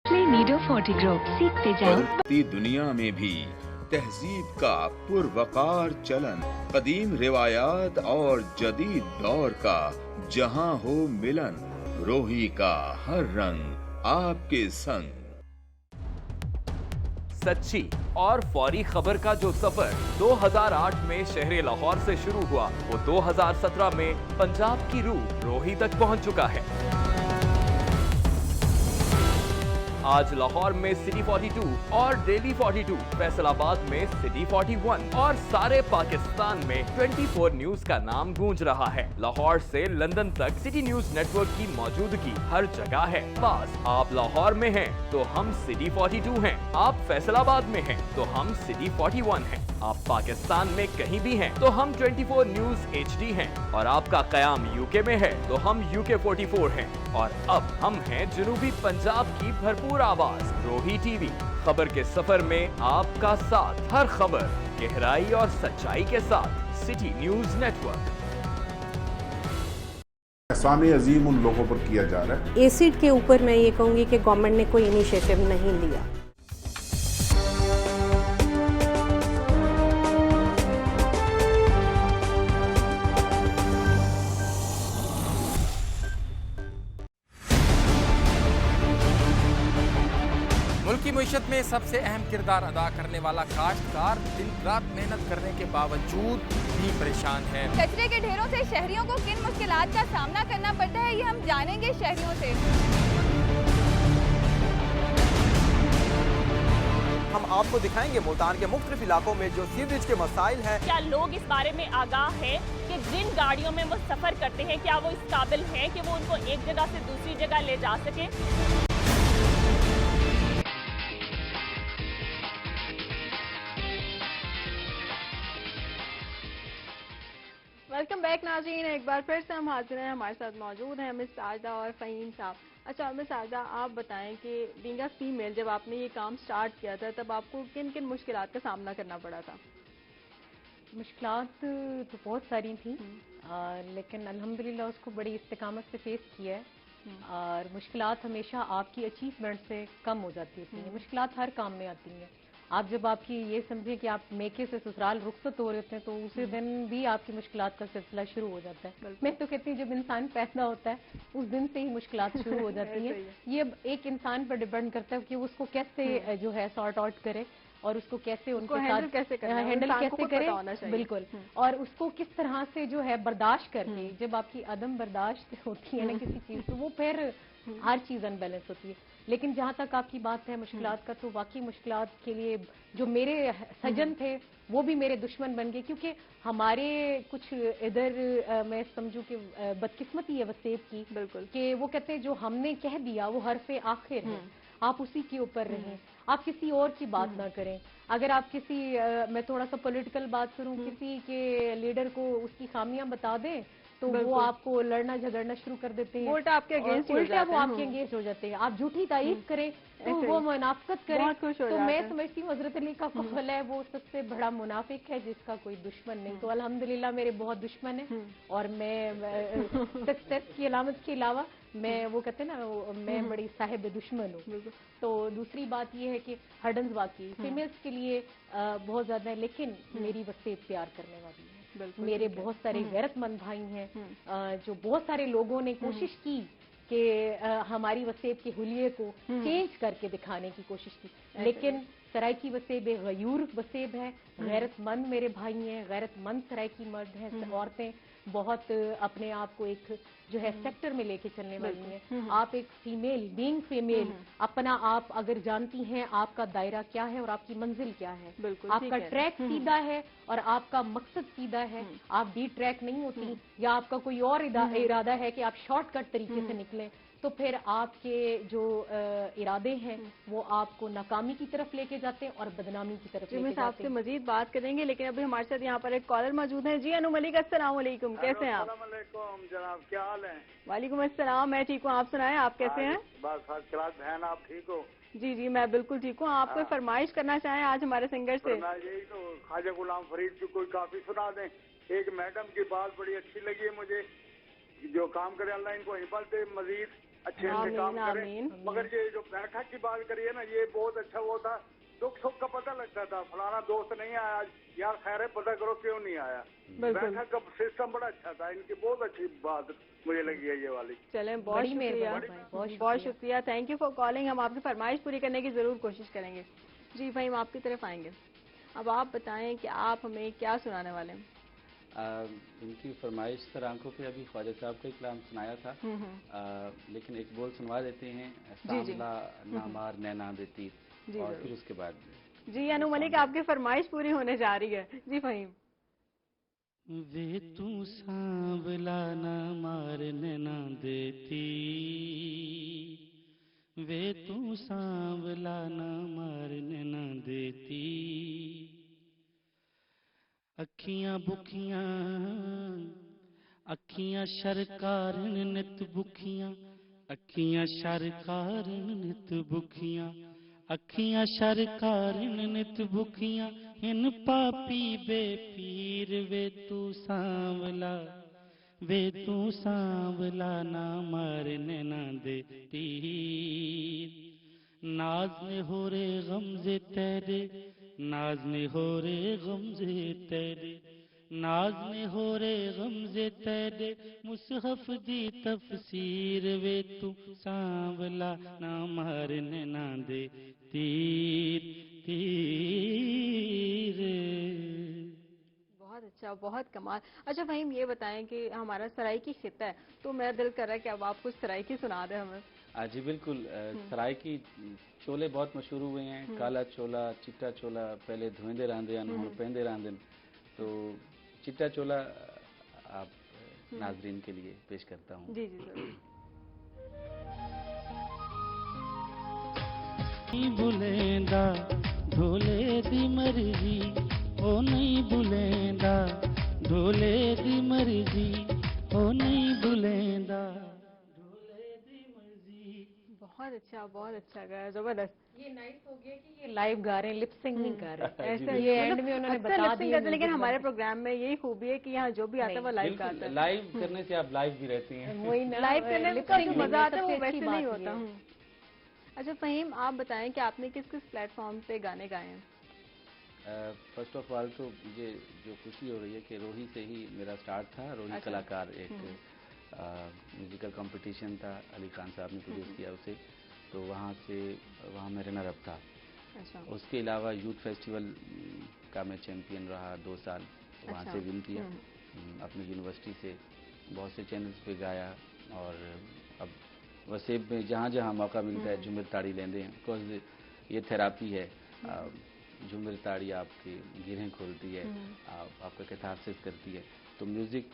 نیڈو 40 گروپ سیکھتے جائیں. دنیا میں بھی تہذیب کا پروقار چلن, قدیم روایات اور جدید دور کا جہاں ہو ملن, روہی کا ہر رنگ آپ کے سنگ. سچی اور فوری خبر کا جو سفر 2008 میں شہر لاہور سے شروع ہوا, وہ 2017 میں پنجاب کی روح روہی تک پہنچ چکا ہے. آج لاہور میں سٹی 42 اور ڈیلی 42, فیصل آباد میں سٹی 41 اور سارے پاکستان میں 24 نیوز کا نام گونج رہا ہے. لاہور سے لندن تک سٹی نیوز نیٹ ورک کی موجودگی ہر جگہ ہے. بس آپ لاہور میں ہیں تو ہم سٹی 42 ہیں, آپ فیصل آباد میں ہیں تو ہم سٹی 41 ہیں, آپ پاکستان میں کہیں بھی ہیں تو ہم 24 نیوز HD ہیں, اور آپ کا قیام UK میں ہے تو ہم UK 44 ہیں, اور اب ہم ہیں جنوبی پنجاب کی بھرپور آواز روہی ٹی وی. خبر کے سفر میں آپ کا ساتھ, ہر خبر گہرائی اور سچائی کے ساتھ. City news network. Ehsan Azeem उन लोगों पर किया जा रहा है। एसिड के ऊपर मैं ये कहूँगी कि गवर्नमेंट ने कोई इनिशिएटिव नहीं लिया। मुल्क की मईशत में सबसे अहम किरदार अदा करने वाला काश्तकार दिन रात मेहनत करने के बावजूद भी परेशान है। कचरे के ढेरों से शहरियों को किन मुश्किलात का सामना करना पड़ता है, ये हम जानेंगे शहरियों से। हम आपको दिखाएंगे मुल्तान के मुख्तलिफ इलाकों में जो सीवरेज के मसाइल हैं। क्या लोग इस बारे में आगाह हैं कि जिन गाड़ियों में वो सफर करते हैं क्या वो इस काबिल हैं कि वो उनको एक जगह से दूसरी जगह ले जा सकें। वेलकम बैक नाज़रीन, एक बार फिर से हम हाजिर हैं। हमारे साथ मौजूद हैं मिस साजदा और फ़हीम साहब। अच्छा मिस साजदा, आप बताएं कि बीइंग अ फीमेल जब आपने ये काम स्टार्ट किया था तब आपको किन किन मुश्किलात का सामना करना पड़ा था? मुश्किलात तो बहुत सारी थी, लेकिन अल्हम्दुलिल्लाह उसको बड़ी इस्तिकामत से फेस किया है। और मुश्किलात हमेशा आपकी अचीवमेंट से कम हो जाती है। मुश्किलात हर काम में आती हैं। आप जब आपकी ये समझें कि आप मेके से ससुराल रुखसत हो रहे होते हैं तो उसी दिन भी आपकी मुश्किलात का सिलसिला शुरू हो जाता है। मैं तो कहती हूँ जब इंसान पैदा होता है उस दिन से ही मुश्किलात शुरू हो जाती हैं। ये अब एक इंसान पर डिपेंड करता है कि वो उसको कैसे जो है सॉर्ट आउट करे और उसको कैसे उनके साथ हैंडल कैसे करे, बिल्कुल, और उसको किस तरह से जो है बर्दाश्त करके। जब आपकी अदम बर्दाश्त होती है ना किसी चीज़ तो वो फिर हर चीज़ अनबैलेंस होती है। लेकिन जहाँ तक आपकी बात है मुश्किलात का, तो वाकई मुश्किलात के लिए जो मेरे सजन थे वो भी मेरे दुश्मन बन गए, क्योंकि हमारे कुछ इधर मैं समझूं कि बदकिस्मती है वसेब की, बिल्कुल, कि वो कहते हैं जो हमने कह दिया वो हरफे आखिर है, आप उसी के ऊपर रहें, आप किसी और की बात ना करें। अगर आप किसी मैं थोड़ा सा पॉलिटिकल बात करूं, किसी के लीडर को उसकी खामियां बता दें तो वो आपको लड़ना झगड़ना शुरू कर देते हैं, उल्टा आपके अगेंस्ट वो आपके अगेंस्ट हो जाते हैं। आप झूठी तारीफ करें तो वो मुनाफिकत करें। तो मैं समझती हूँ हजरत अली का कौल है वो सबसे बड़ा मुनाफिक है जिसका कोई दुश्मन नहीं। तो अल्हम्दुलिल्लाह मेरे बहुत दुश्मन है और मैं सक्सेस की अलामत के अलावा मैं वो कहते हैं ना मैं बड़ी साहिब दुश्मन हूँ। तो दूसरी बात ये है कि हर्डन्स वाकई फीमेल्स के लिए बहुत ज्यादा है, लेकिन मेरी वसेब प्यार करने वाली है। मेरे बहुत सारे गैरतमंद भाई हैं जो बहुत सारे लोगों ने कोशिश की कि हमारी वसेब के हुलिये को चेंज करके दिखाने की कोशिश की, लेकिन सराइकी वसेब एक गयूर वसेब है। गैरतमंद मेरे भाई हैं, गैरतमंद सराइकी मर्द हैं, औरतें बहुत अपने आप को एक जो है सेक्टर में लेके चलने वाली हैं। आप एक फीमेल बीइंग फीमेल अपना आप अगर जानती हैं आपका दायरा क्या है और आपकी मंजिल क्या है, आपका ट्रैक सीधा है और आपका मकसद सीधा है, आप डी ट्रैक नहीं होती या आपका कोई और इरादा है कि आप शॉर्टकट तरीके से निकलें, तो फिर आपके जो इरादे हैं वो आपको नाकामी की तरफ लेके जाते हैं और बदनामी की तरफ लेके जाते हैं। आपसे मजीद बात करेंगे, लेकिन अभी हमारे साथ यहाँ पर एक कॉलर मौजूद है। जी अनु मलिक, अस्सलाम वालेकुम, कैसे हैं आप? जनाब, क्या हाल है? वालेकुम अस्सलाम, मैं ठीक हूँ, आप सुनाएं, आप कैसे हैं? बस फर्स्ट क्लास बहन, आप ठीक हो? जी जी मैं बिल्कुल ठीक हूँ। आप कोई फरमाइश करना चाहें आज हमारे सिंगर से? यही तो ख्वाजा गुलाम फरीद की कोई काफी सुना दें। एक मैडम की बात बड़ी अच्छी लगी है मुझे, जो काम करे अल्लाह इनको हिम्मत दे, मजीद अच्छे से काम करें। मगर ये जो बैठक की बात करिए ना, ये बहुत अच्छा वो था, दुख सुख का पता लगता था, फलाना दोस्त नहीं आया यार, खैर है पता करो क्यों नहीं आया। बैठक का सिस्टम बड़ा अच्छा था, इनकी बहुत अच्छी बात मुझे लगी है ये वाली। चलें, बहुत शुक्रिया, थैंक यू फॉर कॉलिंग। हम आपकी फरमाइश पूरी करने की जरूर कोशिश करेंगे। जी भाई, हम आपकी तरफ आएंगे। अब आप बताएं कि आप हमें क्या सुनाने वाले हैं? इनकी फरमाइश सर आंखों पे अभी ख्वाजा साहब का कलाम सुनाया था, लेकिन एक बोल सुनवा देते हैं, सामला नामार नैना देती, और फिर उसके बाद जी अनु मलिक आपकी फरमाइश पूरी होने जा रही है। जी फहीम। वे तू सांवला नामार नैना देती, वे तू सांवला नामार नैना देती, अखियां बुखियां अखियां शरकारण नित बुखियां, अखियां शरकारण नित बुखियां, अखियां शरकारण नित बुखियां, इन पापी बेपीर वे तू सांवला वे तू सांवला ना मारने ना दे तीर नाज में हो रे गमजे तेरे नाज में हो रे गमजे तेरे नाज में हो रे गमजे तेरे मुसहफ दी तफसीर वे तू सांवला ना मारने ना दे तीर तीर। बहुत अच्छा, बहुत कमाल। अच्छा फहीम, ये बताएं कि हमारा सराइकी खिता है, तो मेरा दिल कर रहा है कि अब आप कुछ सराइकी सुना दें हमें। जी बिल्कुल। सराइकी चोले बहुत मशहूर हुए हैं, काला चोला, चिट्टा चोला, पहले धोएंदे रांदे हुण पहनदे रांदे। तो चिट्टा चोला आप नाजरीन के लिए पेश करता हूँ। जी जी जरूर। बुलेंदा ढोले दी मर्जी ओ नहीं बुलेंदा ढोले दी मर्जी ओ नहीं बुलेंदा ढोले दी मर्जी। बहुत अच्छा गया, जबरदस्त। ये नाइस हो गया कि ये लाइव गा रहे हैं, लिप सिंग नहीं कर रहे। ऐसा ये एंड में उन्होंने बता दिया। लेकिन हमारे प्रोग्राम में यही खूबी है कि यहाँ जो भी आता है वो लाइव गाता है। लाइव करने से आप लाइव भी रहती हैं। वही ना, लाइव करने का जो मजा आता है वो वैसे अच्छी नहीं बात होता। अच्छा फहीम, आप बताएं कि आपने किस किस प्लेटफॉर्म पे गाने गाए हैं? फर्स्ट ऑफ ऑल तो मुझे जो खुशी हो रही है कि रोही से ही मेरा स्टार्ट था। रोही कलाकार एक म्यूजिकल कंपटीशन था, अली खान साहब ने प्रोड्यूस किया उसे, तो वहाँ मैं रनर अप था। अच्छा। उसके अलावा यूथ फेस्टिवल का मैं चैंपियन रहा 2 साल, वहाँ से विन किया। अपनी यूनिवर्सिटी से बहुत से चैनल्स पे गाया, और अब वसेब में जहाँ जहाँ मौका मिलता है झुमर ताड़ी लेंदे हैं। बिकॉज ये थेरापी है। झुमर ताड़ी आपकी गिरहें खोलती है, आपका कैथारसिस करती है। तो म्यूजिक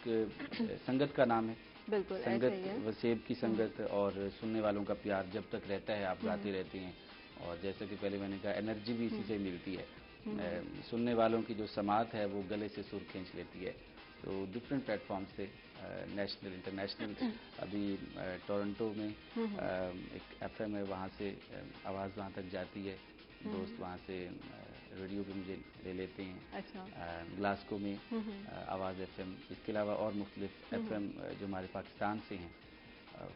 संगत का नाम है। बिल्कुल, संगत, वसेब की संगत और सुनने वालों का प्यार जब तक रहता है आप गाते रहते हैं। और जैसे कि पहले मैंने कहा, एनर्जी भी इसी से मिलती है। सुनने वालों की जो समात है वो गले से सुर खींच लेती है। तो डिफरेंट प्लेटफॉर्म से नेशनल, इंटरनेशनल, अभी टोरंटो में एक FM है, वहाँ से आवाज़ वहाँ तक जाती है। दोस्त वहाँ से रेडियो पे मुझे ले लेते हैं। अच्छा। ग्लासको में आवाज़ FM, इसके अलावा और मुख्तलिफ FM जो हमारे पाकिस्तान से हैं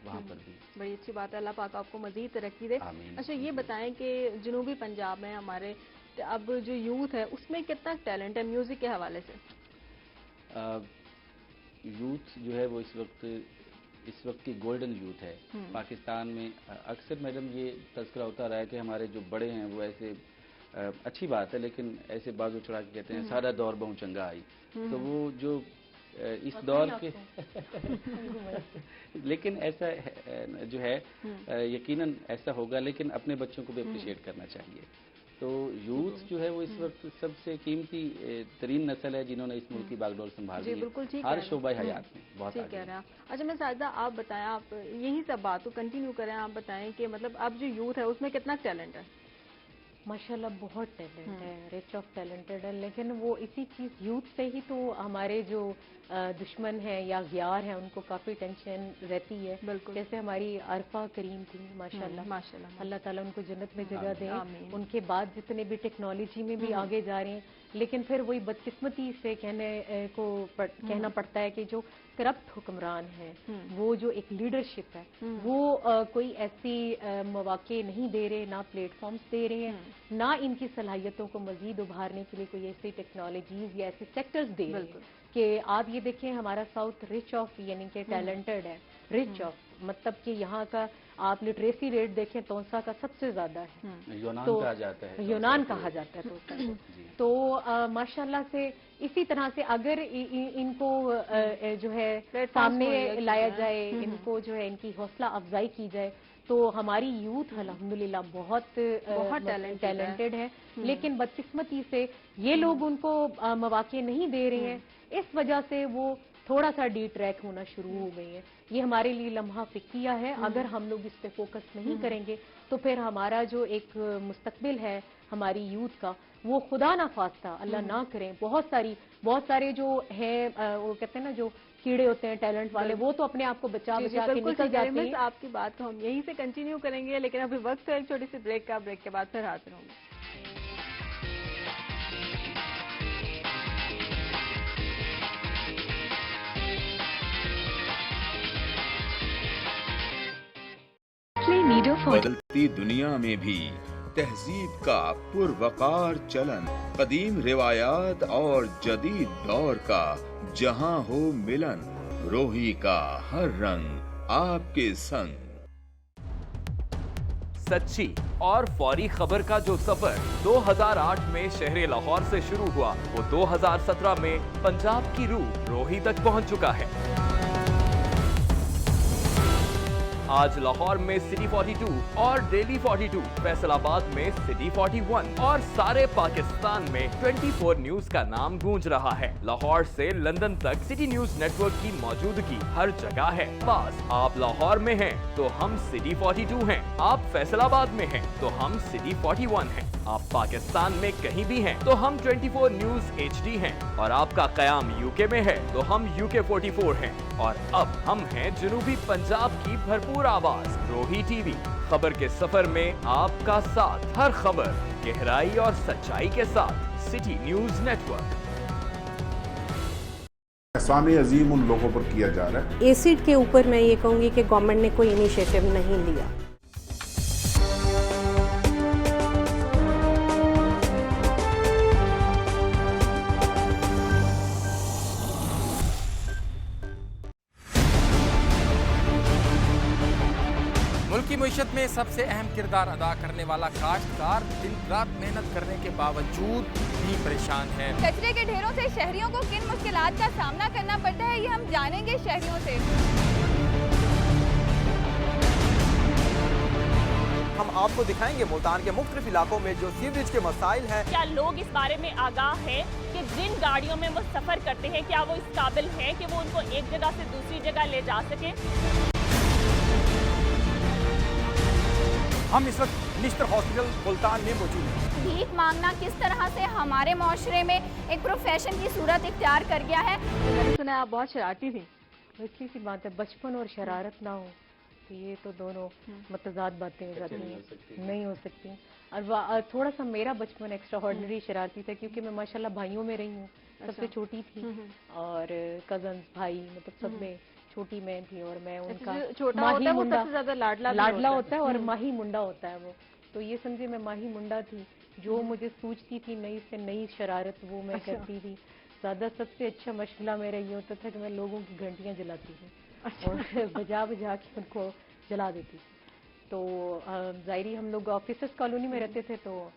वहाँ पर भी। बड़ी अच्छी बात है, अल्लाह पाक आपको मज़ीद तरक्की दे। अच्छा ये बताएं कि जनूबी पंजाब में हमारे अब जो यूथ है उसमें कितना टैलेंट है म्यूज़िक के हवाले से? यूथ जो है वो इस वक्त की गोल्डन यूथ है पाकिस्तान में। अक्सर मैडम ये तज़किरा होता रहा है कि हमारे जो बड़े हैं वो ऐसे, अच्छी बात है, लेकिन ऐसे बाजू चढ़ा के कहते हैं सारा दौर बहु चंगा आई। तो वो जो इस दौर के लेकिन ऐसा जो है यकीनन ऐसा होगा, लेकिन अपने बच्चों को भी अप्रिशिएट करना चाहिए। तो यूथ जो है वो इस वक्त सबसे कीमती तरीन नस्ल है जिन्होंने इस मुल्क की बागडोर संभाली है हर शोबा हयात में। बहुत ठीक कह रहे हैं आप। अच्छा मैं साजिदा, आप बताएं, आप यही सब बात को कंटिन्यू करें, आप बताएं कि मतलब अब जो यूथ है उसमें कितना टैलेंट है? माशाल्लाह बहुत टैलेंट है, रिच ऑफ टैलेंटेड है, लेकिन वो इसी चीज़ यूथ से ही तो हमारे जो दुश्मन हैं या गियार हैं उनको काफ़ी टेंशन रहती है। जैसे हमारी अरफा करीम थी, माशाल्लाह माशाल्लाह, अल्लाह ताला उनको जन्नत में जगह दे। उनके बाद जितने भी टेक्नोलॉजी में भी आगे जा रहे हैं, लेकिन फिर वही बदकिस्मती से कहना पड़ता है कि जो करप्ट हुक्मरान है, वो जो एक लीडरशिप है वो कोई ऐसी मौके नहीं दे रहे, ना प्लेटफॉर्म्स दे रहे हैं, ना इनकी सलाहियतों को मजीद उभारने के लिए कोई ऐसी टेक्नोलॉजीज या ऐसे सेक्टर्स दे रहे हैं कि आप ये देखें हमारा साउथ रिच ऑफ यानी कि टैलेंटेड है, रिच ऑफ मतलब कि यहाँ का आप लिटरेसी रेट देखें तोसा का सबसे ज्यादा है, यूनान कहा जाता है, यूनान कहा जाता है तोसा। तो माशाल्लाह से इसी तरह से अगर इनको जो है सामने लाया जाए, इनको जो है इनकी हौसला अफजाई की जाए, तो हमारी यूथ अल्हम्दुलिल्लाह बहुत टैलेंटेड है, लेकिन बदकिस्मती से ये लोग उनको मौके नहीं दे रहे हैं। इस वजह से वो थोड़ा सा डी ट्रैक होना शुरू हो गई है। ये हमारे लिए लम्हा फिक्रिया है। अगर हम लोग इस पे फोकस नहीं करेंगे तो फिर हमारा जो एक मुस्तकबिल है हमारी यूथ का, वो खुदा ना खास्ता, अल्लाह ना करें, बहुत सारे जो हैं वो कहते हैं ना जो कीड़े होते हैं टैलेंट वाले, वो तो अपने आप को बचा के निकल जाते हैं। आपकी बात को हम यहीं से कंटिन्यू करेंगे, लेकिन अभी वक्त है एक छोटी सी ब्रेक का। ब्रेक के बाद फिर हाजिर होंगे। Nestle Nido 40। बदलती दुनिया में भी तहजीब का पुरवकार चलन, कदीम रिवायात और जदीद दौर का जहां हो मिलन, रोही का हर रंग आपके संग। सच्ची और फौरी खबर का जो सफर 2008 में शहर लाहौर से शुरू हुआ, वो 2017 में पंजाब की रूह रोही तक पहुंच चुका है। आज लाहौर में सिटी 42 और डेली 42, फैसलाबाद में सिटी 41 और सारे पाकिस्तान में 24 न्यूज का नाम गूंज रहा है। लाहौर से लंदन तक सिटी न्यूज नेटवर्क की मौजूदगी हर जगह है। बस आप लाहौर में हैं तो हम सिटी 42 हैं, आप फैसलाबाद में हैं तो हम सिटी 41 हैं, आप पाकिस्तान में कहीं भी हैं तो हम 24 न्यूज HD हैं, और आपका कयाम यूके में है तो हम UK 44 हैं, और अब हम हैं जनूबी पंजाब की भरपूर आवाज रोही टीवी। खबर के सफर में आपका साथ, हर खबर गहराई और सच्चाई के साथ सिटी न्यूज नेटवर्क। एहसान अजीम उन लोगों पर किया जा रहा है। एसिड के ऊपर मैं ये कहूँगी कि गवर्नमेंट ने कोई इनिशिएटिव नहीं लिया। मुल्क की मईशत में सबसे अहम किरदार अदा करने वाला काश्तकार दिन रात मेहनत करने के बावजूद भी परेशान है। कचरे के ढेरों से शहरियों को किन मुश्किलात का सामना करना पड़ता है, ये हम जानेंगे शहरियों से। हम आपको दिखाएंगे मुल्तान के मुख्तलिफ इलाकों में जो सीवरेज के मसाइल हैं। क्या लोग इस बारे में आगाह हैं कि जिन गाड़ियों में वो सफर करते हैं, क्या वो इस काबिल हैं कि वो उनको एक जगह से दूसरी जगह ले जा सके? हम इस वक्त निश्तर हॉस्पिटल मुल्तान में मौजूद हैं। भीख मांगना किस तरह से हमारे माशरे में एक प्रोफेशन की सूरत इख्तियार कर गया है। मैंने सुना आप बहुत शरारती थी। वैसी सी बात है, बचपन और शरारत ना हो तो ये तो दोनों मतजाद बातें हो जाती हैं, नहीं हो सकती। और थोड़ा सा मेरा बचपन एक्स्ट्रा ऑर्डिनरी शरारती था, क्योंकि मैं माशाल्लाह भाइयों में रही हूँ, सबसे छोटी थी, और कजन्स भाई मतलब सब में छोटी मैं थी, और मैं उनका माही मुंडा, सबसे ज्यादा लाडला होता है और माही मुंडा होता है वो, तो ये समझे मैं माही मुंडा थी। जो मुझे सूझती थी नई से नई शरारत वो मैं करती थी। ज्यादा सबसे अच्छा मशगला मेरा ये होता था कि मैं लोगों की घंटियां जलाती थी और बजा बजा के उनको जला देती थी। तो जाहिर हम लोग ऑफिसर्स कॉलोनी में रहते थे, तो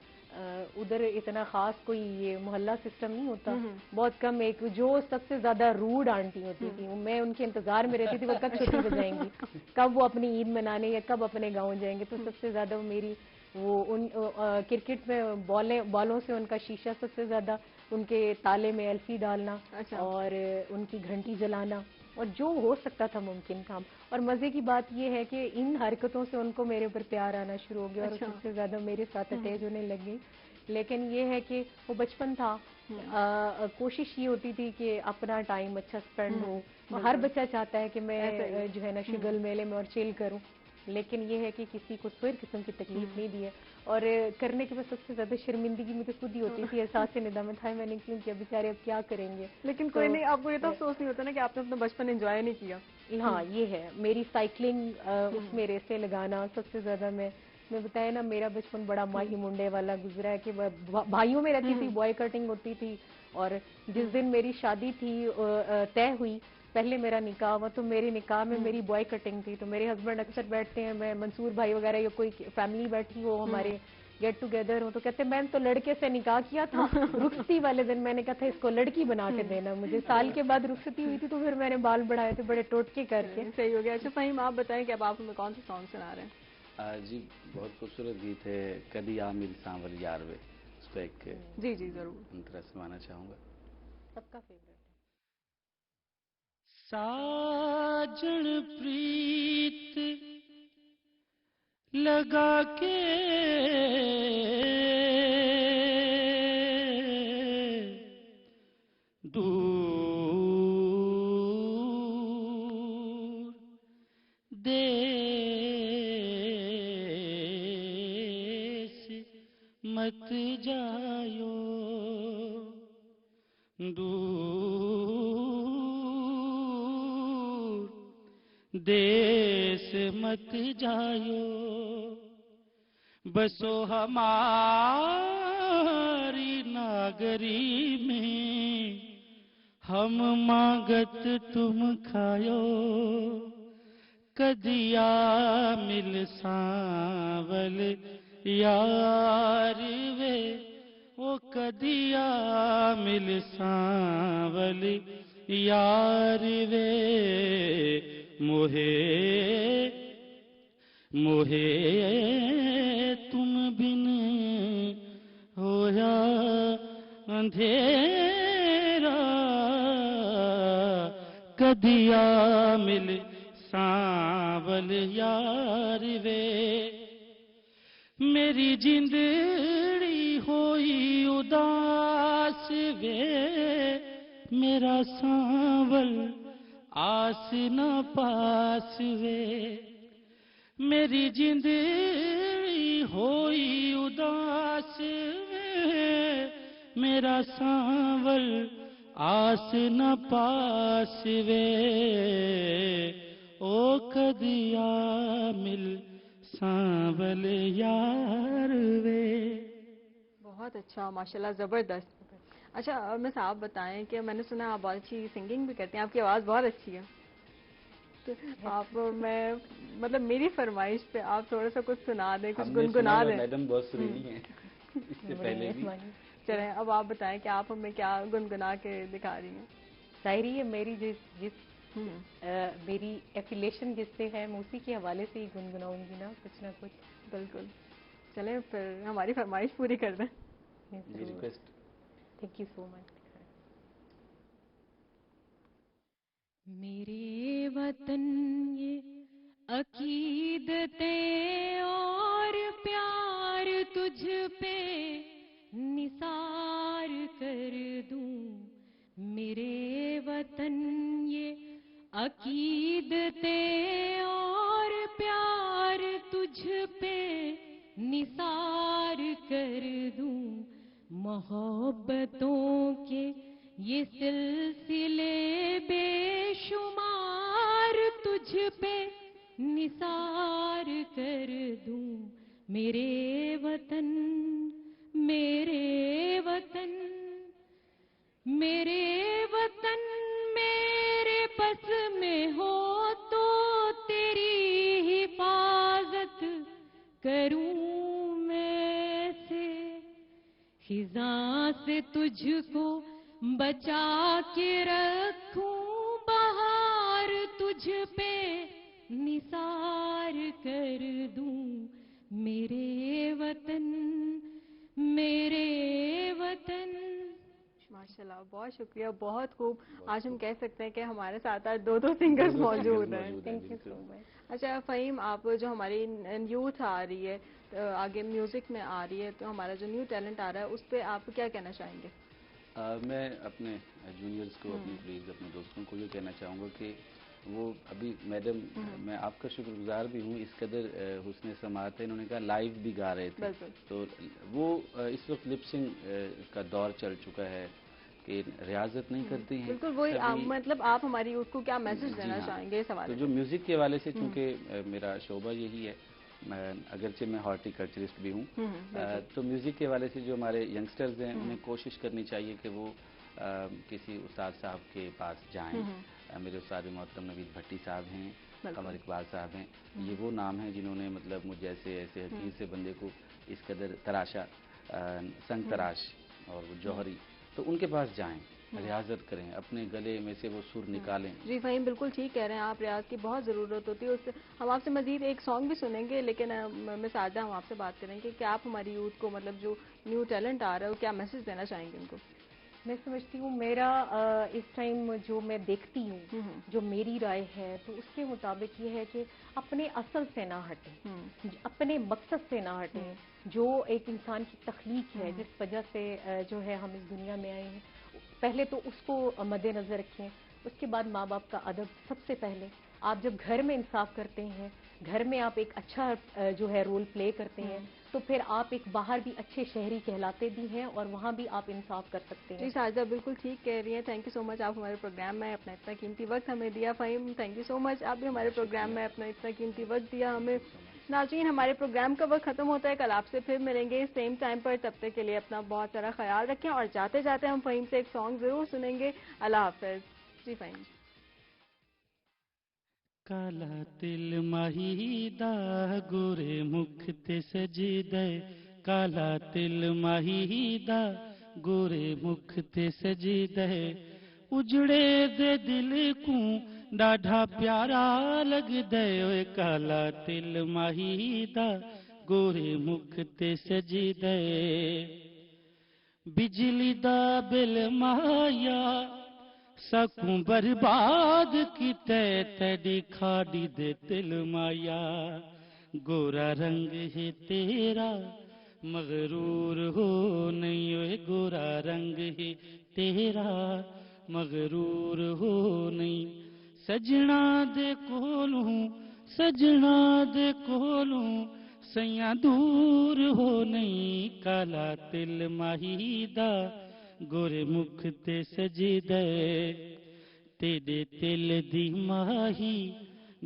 उधर इतना खास कोई ये मोहल्ला सिस्टम नहीं होता, बहुत कम। एक जो सबसे ज्यादा रूड आंटी होती थी, मैं उनके इंतजार में रहती थी वो कब छुट्टी हो जाएंगी, कब वो अपनी ईद मनाने या कब अपने गांव जाएंगे। तो सबसे ज्यादा वो मेरी वो उन क्रिकेट में बॉलों से उनका शीशा सबसे ज्यादा, उनके ताले में एल्फी डालना और उनकी घंटी जलाना, और जो हो सकता था मुमकिन काम। और मजे की बात यह है कि इन हरकतों से उनको मेरे ऊपर प्यार आना शुरू हो गया और सबसे ज्यादा मेरे साथ अटैच होने लग गई। लेकिन ये है कि वो बचपन था, कोशिश ये होती थी कि अपना टाइम अच्छा स्पेंड हो। हर बच्चा चाहता है कि मैं जो है ना शिगल मेले में और चिल करूं, लेकिन ये है कि किसी को कोई किस्म की तकलीफ नहीं दी है। और करने के बाद सबसे ज्यादा शर्मिंदगी मुझे खुद ही होती थी, एहसास से निदामत है मैंने क्यों किया, बेचारे अब क्या करेंगे। लेकिन कोई नहीं, आपको ये तो अफसोस नहीं होता ना कि आपने अपना बचपन एंजॉय नहीं किया। हाँ ये है, मेरी साइकिलिंग उसमें रेसे लगाना सबसे ज्यादा। मैं बताया ना मेरा बचपन बड़ा माही मुंडे वाला गुजरा है कि भाइयों में रहती थी, बॉय कटिंग होती थी, और जिस दिन मेरी शादी थी तय हुई, पहले मेरा निकाह हुआ, तो मेरे निकाह में मेरी बॉय कटिंग थी। तो मेरे हस्बैंड अक्सर बैठते हैं, मैं मंसूर भाई वगैरह या कोई फैमिली बैठी हो, हमारे गेट टुगेदर हो, तो कहते हैं मैंने तो लड़के से निकाह किया था, रुखसती वाले दिन मैंने कहा था इसको लड़की बना के देना मुझे। साल के बाद रुखसती हुई थी, तो फिर मैंने बाल बढ़ाए थे बड़े टोटके करके। सही हो गया। अच्छा फहीम, आप बताएं कि अब आप हमें कौन सा सॉन्ग सुना रहे हैं? जी बहुत खूबसूरत गीत है, कदी आमिर सांवल यार वे, उसको एक जी जरूर तरह सुनाना चाहूँगा। सबका फेवरेट साजन प्रीत लगा के दूर मत जायो, दूर देश मत जायो, बसो हमारी नागरी में, हम मांगत तुम खायो, कदिया मिल सांवल यार वे, ओ कदिया मिल सांवल यार वे, मोहे मोहे तुम बिन होया अंधेरा, कदिया मिल सांवल यार वे, मेरी जिंदड़ी होई उदास वे, मेरा सांवल आस न पास वे, मेरी जिंदड़ी होई उदास वे, मेरा सांवल आस न पास वे, ओ कदिया मिल सांवल यार वे। बहुत अच्छा, माशाल्लाह, जबरदस्त। अच्छा मिस, आप बताएं कि मैंने सुना आप बहुत अच्छी सिंगिंग भी करते हैं, आपकी आवाज़ बहुत अच्छी है, तो आप मैं मतलब मेरी फरमाइश पे आप थोड़ा सा कुछ सुना दें, कुछ गुनगुना दें। मैडम बहुत सुरीली हैं इससे पहले भी। चलें अब आप बताएं कि आप हमें क्या गुनगुना के दिखा रही हैं। शायरी है मेरी, जिस मेरी एफिलेशन जिससे है, मैं उसी के हवाले से ही गुनगुनाऊंगी ना कुछ। बिल्कुल, चलें फिर हमारी फरमाइश पूरी कर दें। Request. Thank you so much. मेरे वतन ये अकीदतें और प्यार तुझ पे निसार कर दूं, मेरे वतन ये अकीदतें और प्यार तुझ पे निसार कर दूं, मोहब्बतों के ये सिलसिले बेशुमार तुझ पे निसार कर दूं, मेरे वतन मेरे वतन मेरे वतन मेरे बस में हो तो तेरी हिफाजत करूं मैं से, खिज़ां से तुझको बचा के रखूं, बहार तुझ पे निसार कर दूं, मेरे वतन मेरे वतन। माशाल्लाह, बहुत शुक्रिया, बहुत खूब। आज हम कह सकते हैं कि हमारे साथ आज दो सिंगर्स मौजूद हैं। Thank you so much. अच्छा फ़हीम, आप जो हमारी यूथ आ रही है, आगे म्यूजिक में आ रही है, तो हमारा जो न्यू टैलेंट आ रहा है उस पर आप क्या कहना चाहेंगे? मैं अपने जूनियर्स को, अपने प्लीज़ अपने दोस्तों को ये कहना चाहूँगा कि वो अभी मैडम, मैं आपका शुक्रगुजार भी हूँ, इस कदर हुस्न समात है, इन्होंने कहा लाइव भी गा रहे थे, तो वो इस वक्त लिपसिंग का दौर चल चुका है कि रियाजत नहीं करती हैं। बिल्कुल वही, मतलब आप हमारी यूथ को क्या मैसेज देना चाहेंगे इस हवाले से? तो जो म्यूज़िक के हवाले से, चूँकि मेरा शोबा यही है, अगरचे मैं हॉर्टिकल्चरिस्ट भी हूँ, तो म्यूज़िक के हवाले से जो हमारे यंगस्टर्स हैं उन्हें कोशिश करनी चाहिए कि वो किसी उस्ताद साहब के पास जाएं। मेरे उस्ताद मोहतरम नवीद भट्टी साहब हैं, कमर इकबाल साहब हैं, ये वो नाम हैं जिन्होंने मतलब मुझ जैसे ऐसे हकीर से बंदे को इस कदर तराशा, संग तराश और वो जौहरी, तो उनके पास जाएं, रियाजत करें, अपने गले में से वो सुर निकालें। जी फ़हीम, बिल्कुल ठीक कह रहे हैं आप, रियाज की बहुत ज़रूरत होती है। उससे हम आपसे मज़ीद एक सॉन्ग भी सुनेंगे, लेकिन मिस आजा हम आपसे बात करेंगे कि आप हमारी यूथ को, मतलब जो न्यू टैलेंट आ रहा है, वो क्या मैसेज देना चाहेंगे उनको? मैं समझती हूँ मेरा इस टाइम जो मैं देखती हूँ, जो मेरी राय है, तो उसके मुताबिक ये है कि अपने असल से ना हटें, अपने मकसद से ना हटें, जो एक इंसान की तख्लीक है, जिस वजह से जो है हम इस दुनिया में आए हैं, पहले तो उसको मद्देनजर रखें, उसके बाद माँ बाप का अदब सबसे पहले, آپ جب گھر میں انصاف کرتے ہیں, گھر میں آپ ایک اچھا جو ہے رول پلے کرتے ہیں, تو پھر آپ ایک باہر بھی اچھے شہری کہلاتے بھی ہیں اور وہاں بھی آپ انصاف کر سکتے ہیں. جی ساجدہ بالکل ٹھیک کہہ رہی ہیں. تھینک یو سو مچ, آپ ہمارے پروگرام میں اپنا اتنا قیمتی وقت ہمیں دیا. فہیم تھینک یو سو مچ, آپ بھی ہمارے پروگرام میں اپنا اتنا قیمتی وقت دیا ہمیں. ناظرین ہمارے پروگرام کا وقت ختم ہوتا ہے, کل آپ سے پھر ملیں گے سیم ٹائم پر. تب تک کے لیے اپنا بہت سارا خیال رکھیں, اور جاتے جاتے ہم فہیم سے ایک سانگ ضرور سنیں گے. اللہ حافظ. جی فہیم. کالا تل ماہی دا گورے مکھ تے سجدے, کالا تل ماہی دا گورے مکھ تے سجدے, اجڑے دے دل کو ڈاڈھا پیارا لگ دے. اوے کالا تل ماہی دا گورے مکھ تے سجدے, بجلی دا بل مایا سکوں برباد کیتے تیری کھاڑی دے تل مایا. گورا رنگ ہے تیرا مغرور ہو نہیں, اوے گورا رنگ ہے تیرا مغرور ہو نہیں. سجنا دے کولوں سجنا دے کولوں سیاں دور ہو نہیں. کالا تل ماہی دا گورے مکھ تے سجدے, تیرے تل دی ماہی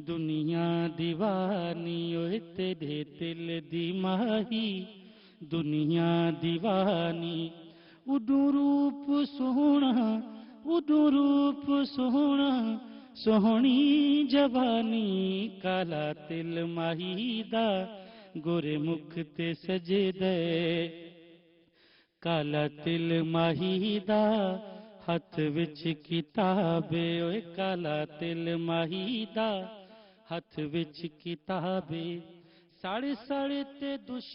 دنیا دیوانی. اوے تیرے تل دی ماہی دنیا دیوانی. اڈوں روپ سوہنا اڈوں روپ سوہنا سوہنی جوانی. کالا تل ماہی دا گورے مکھ تے سجدے, کالا تل ماہی دا ہاتھ وچ کتاب. اوے کالا تل ماہی دا ہاتھ وچ کتاب. ساڑے ساڑے تے